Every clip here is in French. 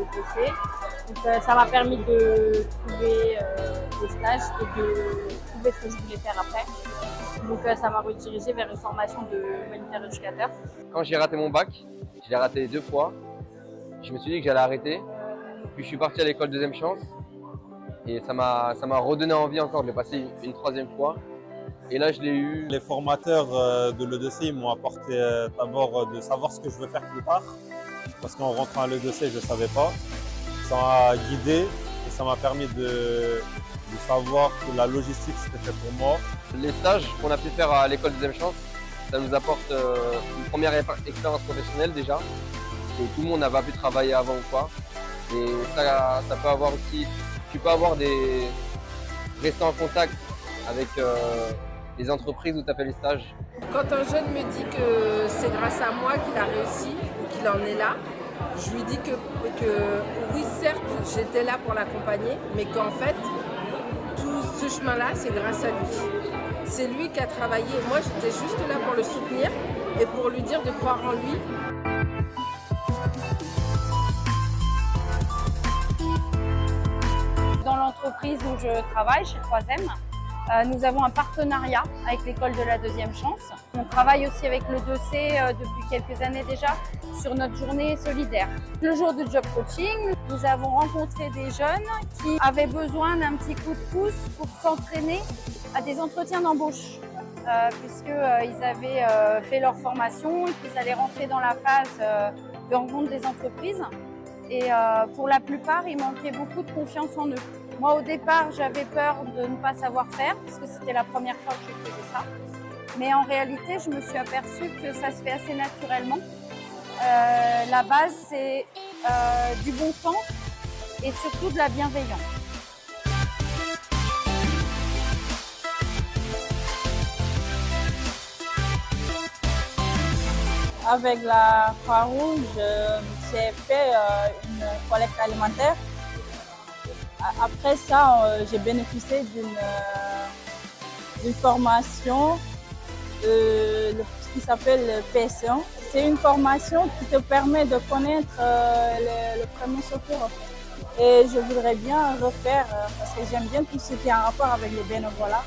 le dossier. Donc ça m'a permis de trouver des stages et de trouver ce que je voulais faire après. Donc ça m'a redirigée vers une formation de moniteur éducateur. Quand j'ai raté mon bac, je l'ai raté 2 fois. Je me suis dit que j'allais arrêter. Puis je suis parti à l'école Deuxième Chance. Et ça m'a redonné envie encore de le passer une 3e fois. Et là, je l'ai eu. Les formateurs de l'EDC m'ont apporté d'abord de savoir ce que je veux faire plus tard. Parce qu'en rentrant à l'EDC, je ne savais pas. Ça m'a guidé et ça m'a permis de savoir que la logistique, c'était fait pour moi. Les stages qu'on a pu faire à l'école Deuxième Chance, ça nous apporte une première expérience professionnelle déjà. Que tout le monde n'a pas pu travailler avant ou quoi. Et ça peut avoir aussi, tu peux avoir rester en contact avec les entreprises où tu as fait les stages. Quand un jeune me dit que c'est grâce à moi qu'il a réussi ou qu'il en est là, je lui dis que oui, certes, j'étais là pour l'accompagner, mais qu'en fait, tout ce chemin-là, c'est grâce à lui. C'est lui qui a travaillé. Moi, j'étais juste là pour le soutenir et pour lui dire de croire en lui. Dans l'entreprise où je travaille, chez 3M, nous avons un partenariat avec l'école de la Deuxième Chance. On travaille aussi avec le dossier depuis quelques années déjà sur notre journée solidaire. Le jour du job coaching, nous avons rencontré des jeunes qui avaient besoin d'un petit coup de pouce pour s'entraîner à des entretiens d'embauche. Puisqu'ils avaient fait leur formation et qu'ils allaient rentrer dans la phase de rencontre des entreprises. Et pour la plupart, il manquait beaucoup de confiance en eux. Moi, au départ, j'avais peur de ne pas savoir faire, parce que c'était la première fois que je faisais ça. Mais en réalité, je me suis aperçue que ça se fait assez naturellement. La base, c'est du bon sens et surtout de la bienveillance. Avec la Croix-Rouge, j'ai fait une collecte alimentaire. Après ça, j'ai bénéficié d'une formation qui s'appelle le PSE1. C'est une formation qui te permet de connaître le premier secours. Et je voudrais bien refaire parce que j'aime bien tout ce qui a un rapport avec le bénévolat.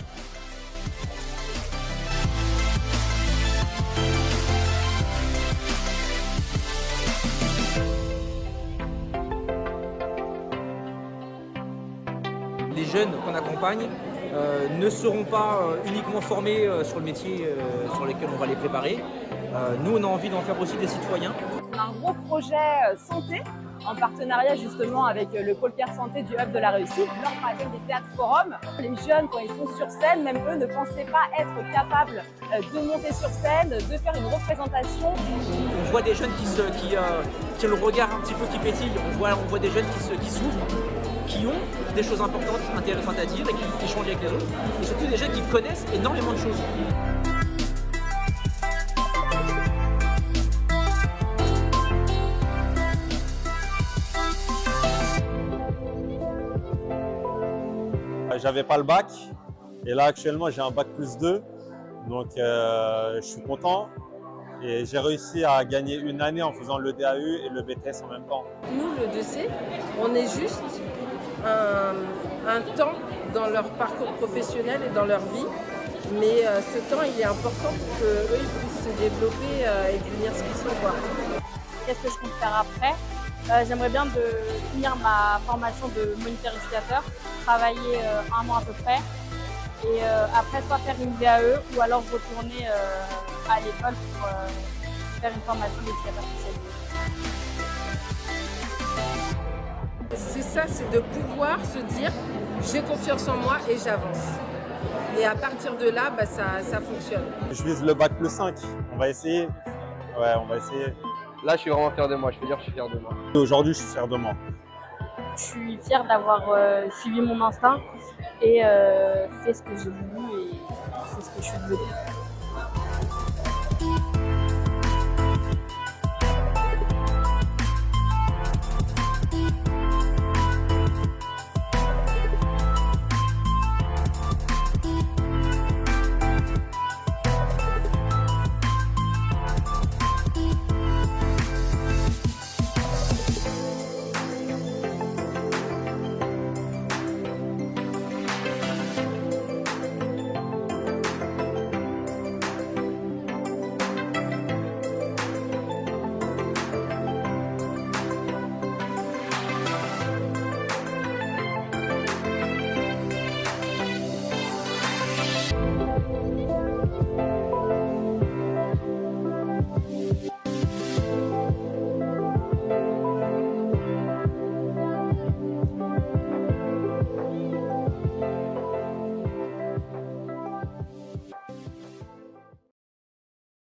Les jeunes qu'on accompagne ne seront pas uniquement formés sur le métier sur lequel on va les préparer. Nous, on a envie d'en faire aussi des citoyens. On a un gros projet santé en partenariat justement avec le pôle Care Santé du Hub de la Réussite. Lors par exemple des théâtres forums, les jeunes quand ils sont sur scène, même eux ne pensaient pas être capables de monter sur scène, de faire une représentation. On voit des jeunes qui ont le regard un petit peu qui pétille. On voit des jeunes qui s'ouvrent, qui ont des choses importantes, intéressantes à dire et qui échangent avec les autres. Et surtout des jeunes qui connaissent énormément de choses. J'avais pas le bac et là actuellement j'ai un bac +2, donc je suis content et j'ai réussi à gagner une année en faisant le DAE et le BTS en même temps. Nous, le dossier, on est juste un temps dans leur parcours professionnel et dans leur vie, mais ce temps il est important pour qu'eux puissent se développer et devenir ce qu'ils sont. Qu'est-ce que je compte faire après? J'aimerais bien finir ma formation de moniteur éducateur, travailler 1 an à peu près, et après soit faire une DAE ou alors retourner à l'école pour faire une formation d'éducateur spécialisé. C'est ça, c'est de pouvoir se dire j'ai confiance en moi et j'avance. Et à partir de là, ça fonctionne. Je vise le bac +5, on va essayer. Ouais, on va essayer. Là, je suis vraiment fier de moi. Je peux dire que je suis fier de moi. Aujourd'hui, je suis fier de moi. Je suis fière d'avoir suivi mon instinct et fait ce que j'ai voulu et c'est ce que je suis devenue.